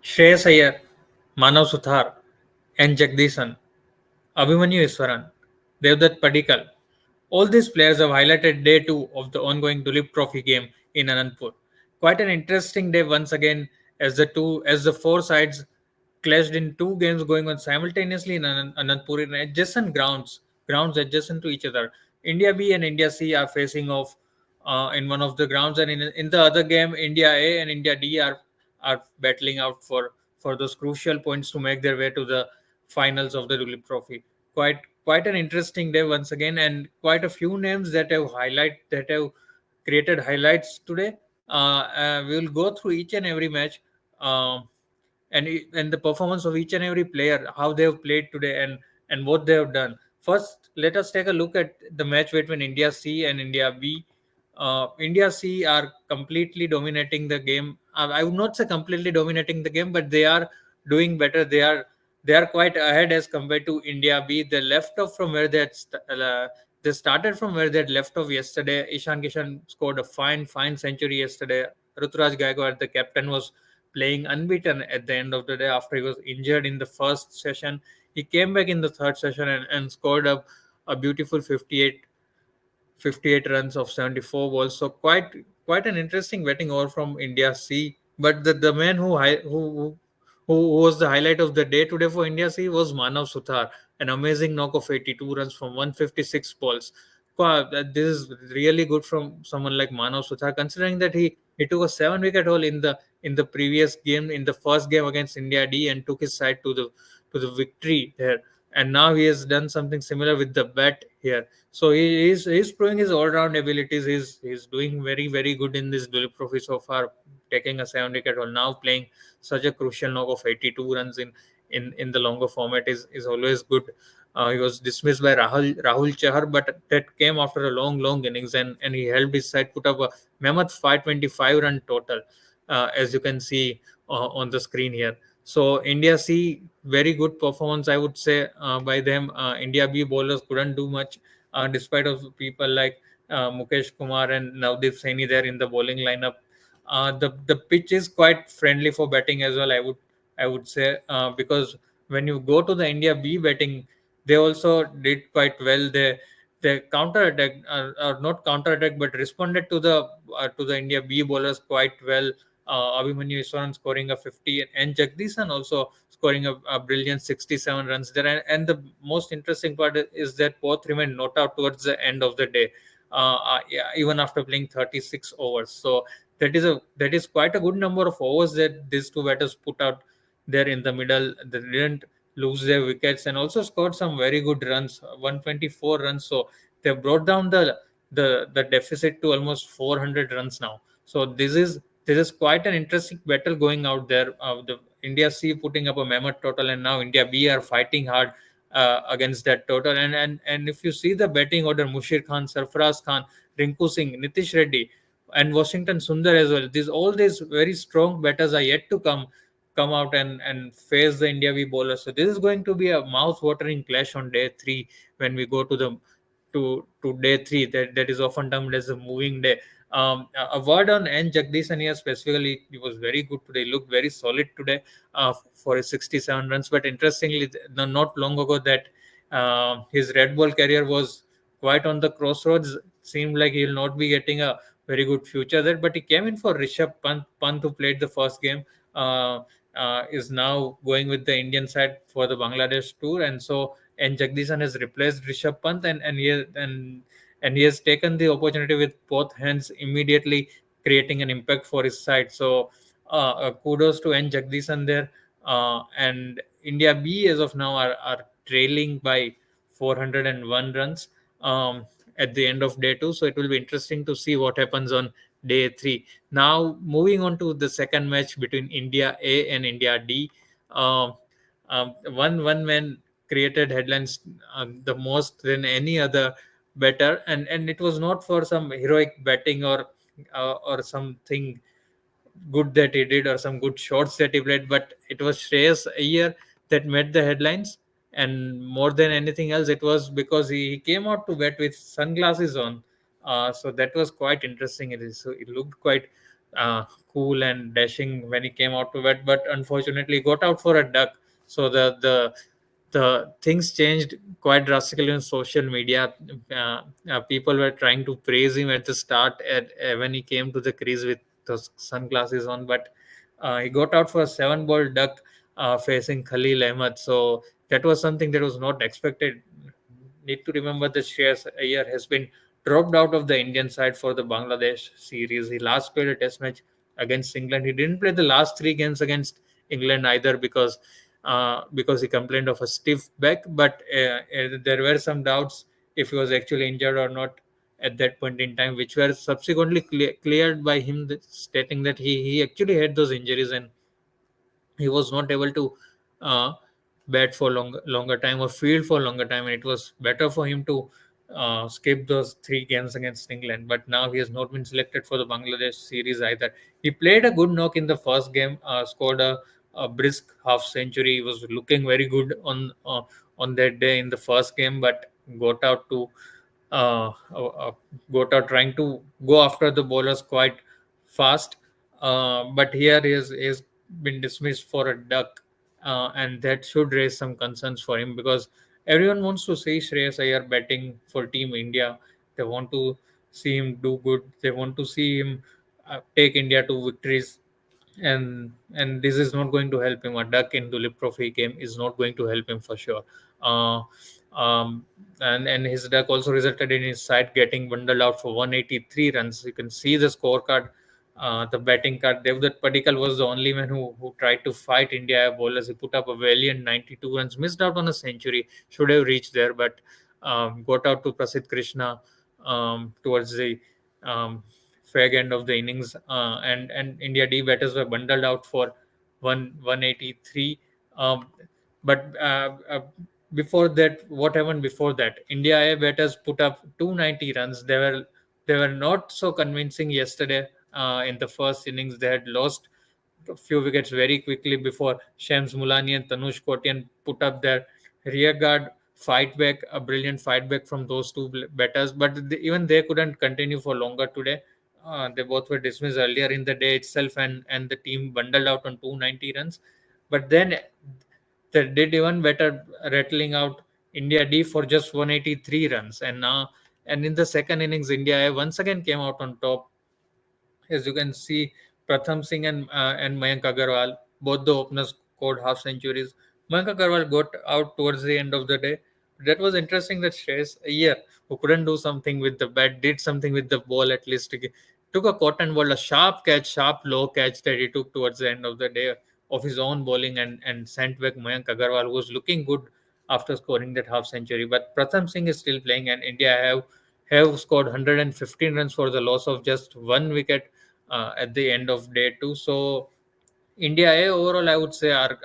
Shreyas Iyer, Manav Suthar, and Jagadeesan, Abhimanyu Easwaran, Devdutt Padikkal. All these players have highlighted day two of the ongoing Duleep Trophy game in Anandpur. Quite an interesting day once again as the four sides clashed in two games going on simultaneously in Anandpur in adjacent grounds adjacent to each other. India B and India C are facing off in one of the grounds, and in the other game, India A and India D are battling out for those crucial points to make their way to the finals of the Duleep Trophy. Quite an interesting day once again, and quite a few names that have created highlights today. We will go through each and every match. Um, and the performance of each and every player, how they have played today, and what they have done. First, let us take a look at the match between India C and India B. India C are completely dominating the game. I would not say completely dominating the game, but they are doing better. They are quite ahead as compared to India B. They left off from where they started from where they had left off yesterday. Ishan Kishan scored a fine century yesterday. Ruturaj Gaikwad, the captain, was playing unbeaten at the end of the day after he was injured in the first session. He came back in the third session and scored a beautiful 58 runs of 74 balls. So quite an interesting batting over from India C. But the man who was the highlight of the day today for India C was Manav Suthar, an amazing knock of 82 runs from 156 balls. This is really good from someone like Manav Suthar, considering that he took a 7 wicket haul in the previous game, in the first game against India D, and took his side to the victory there. And now he has done something similar with the bat here. So he's proving his all-round abilities. He's doing very good in this Duleep Trophy so far, taking a 7 wicket haul. Now playing such a crucial knock of 82 runs in the longer format is always good. He was dismissed by Rahul Chahar, but that came after a long innings, and he helped his side put up a mammoth 525 run total, as you can see on the screen here. So India C, very good performance, I would say, by them. India B bowlers couldn't do much, despite of people like Mukesh Kumar and Navdeep Saini there in the bowling lineup. The pitch is quite friendly for batting as well. I would say, because when you go to the India B batting, they also did quite well. They counter attack, or not counter attack, but responded to the India B bowlers quite well. Abhimanyu Easwaran scoring a 50, and Jagadeesan also scoring a brilliant 67 runs there. And the most interesting part is that both remained not out towards the end of the day, yeah, even after playing 36 overs. So that is quite a good number of overs that these two batters put out there in the middle. They didn't lose their wickets and also scored some very good runs, 124 runs. So they brought down the deficit to almost 400 runs now. So this is quite an interesting battle going out there. The India C putting up a mammoth total, and now India B are fighting hard against that total. And if you see the batting order, Mushir Khan, Sarfaraz Khan, Rinku Singh, Nitish Reddy, and Washington Sundar as well. These very strong batters are yet to come out and face the India B bowlers. So this is going to be a mouth-watering clash on day three when we go to day three. That is often termed as a moving day. A word on N. Jagadeesan here specifically. He was very good today. He looked very solid today for his 67 runs. But interestingly, not long ago, that his red ball career was quite on the crossroads. Seemed like he'll not be getting a very good future there. But he came in for Rishabh Pant. Pant, who played the first game, is now going with the Indian side for the Bangladesh tour, and Jagdisan has replaced Rishabh Pant, and he has taken the opportunity with both hands immediately, creating an impact for his side. So kudos to N Jagdisan there. And India B as of now are trailing by 401 runs at the end of day two. So it will be interesting to see what happens on day three. Now moving on to the second match between India A and India D. Um, one man created headlines the most than any other batter, and it was not for some heroic batting or something good that he did or some good shots that he played, but it was Shreyas Iyer that made the headlines. And more than anything else, it was because he came out to bat with sunglasses on. So that was quite interesting. So it looked quite cool and dashing when he came out to bat, but unfortunately got out for a duck. So the things changed quite drastically on social media. People were trying to praise him at the start when he came to the crease with those sunglasses on, but he got out for a seven-ball duck facing Khalil Ahmed. So that was something that was not expected. Need to remember that Shreyas Iyer has been dropped out of the Indian side for the Bangladesh series. He last played a test match against England. He didn't play the last three games against England either because he complained of a stiff back. But there were some doubts if he was actually injured or not at that point in time, which were subsequently cleared by him, stating that he actually had those injuries and he was not able to uh, bat for longer time or field for longer time, and it was better for him to skip those three games against England. But now he has not been selected for the Bangladesh series either. He played a good knock in the first game, scored a brisk half century. He was looking very good on that day in the first game, but got out to uh, uh, uh, got out trying to go after the bowlers quite fast. But here he has been dismissed for a duck, and that should raise some concerns for him because everyone wants to see Shreyas Iyer batting for Team India. They want to see him do good. They want to see him take India to victories, and this is not going to help him. A duck in Duleep Trophy game is not going to help him for sure. Uh, um, and his duck also resulted in his side getting bundled out for 183 runs. You can see the scorecard, the batting card. Devdutt Padikkal was the only man who tried to fight India bowlers. He put up a valiant 92 runs, missed out on a century, should have reached there, but got out to Prasidh Krishna towards the um, fag end of the innings, and India D batters were bundled out for 183. Um, but before that, what happened before that? India A batters put up 290 runs. They were not so convincing yesterday. In the first innings, they had lost a few wickets very quickly before Shams Mulani and Tanush Kotian put up their rear guard fight back, a brilliant fight back from those two batters. But even they couldn't continue for longer today. They both were dismissed earlier in the day itself, and the team bundled out on 290 runs. But then they did even better, rattling out India D for just 183 runs. And in the second innings, India once again came out on top. As you can see, Pratam Singh and Mayank Agarwal, both the openers scored half centuries. Mayank Agarwal got out towards the end of the day. That was interesting that Shreyas Iyer, who couldn't do something with the bat, did something with the ball at least. He took a cotton ball, a sharp catch, sharp low catch that he took towards the end of the day of his own bowling, and sent back Mayank Agarwal, who was looking good after scoring that half century. But Pratham Singh is still playing, and India have scored 115 runs for the loss of just one wicket at the end of day two. So India overall, I would say, are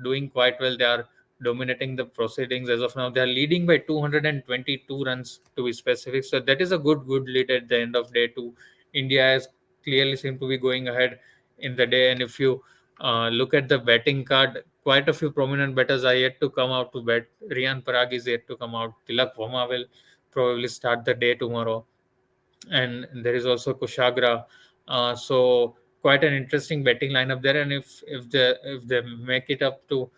doing quite well. They are dominating the proceedings as of now. They are leading by 222 runs to be specific. So that is a good lead at the end of day two. India has clearly seemed to be going ahead in the day. And if you look at the batting card, quite a few prominent batters are yet to come out to bat. Riyan Parag is yet to come out. Tilak Varma will probably start the day tomorrow, and there is also Kushagra. So quite an interesting betting lineup there. And if they make it up to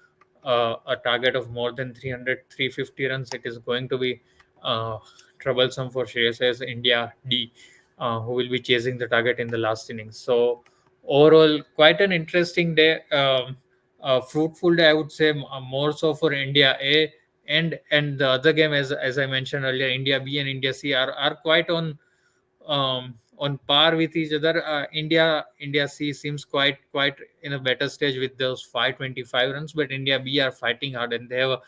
a target of more than 300, 350 runs, it is going to be uh, troublesome for Shreyas as India D, who will be chasing the target in the last innings. So overall, quite an interesting day. A fruitful day, I would say, more so for India A. And the other game, as I mentioned earlier, India B and India C are quite on par with each other. India C seems quite in a better stage with those 525 runs, but India B are fighting hard, and they have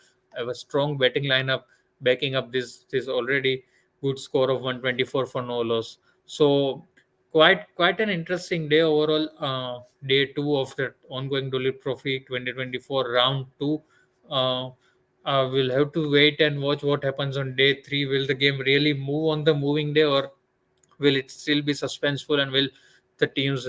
a strong batting lineup backing up this already good score of 124 for no loss. So quite an interesting day overall. Day two of the ongoing Duleep Trophy 2024 round two. Uh, we'll have to wait and watch what happens on day three. Will the game really move on the moving day, or will it still be suspenseful, and will the teams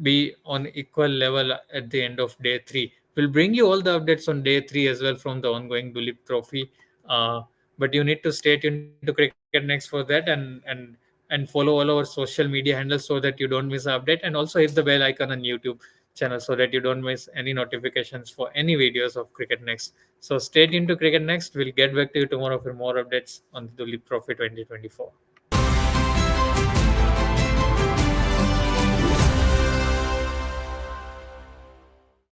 be on equal level at the end of day three? We'll bring you all the updates on day three as well from the ongoing Duleep Trophy. Uh, but you need to stay tuned to Cricket Next for that, and and follow all our social media handles so that you don't miss an update, and also hit the bell icon on YouTube channel so that you don't miss any notifications for any videos of Cricket Next. So stay tuned to Cricket Next. We'll get back to you tomorrow for more updates on the Duleep Trophy 2024.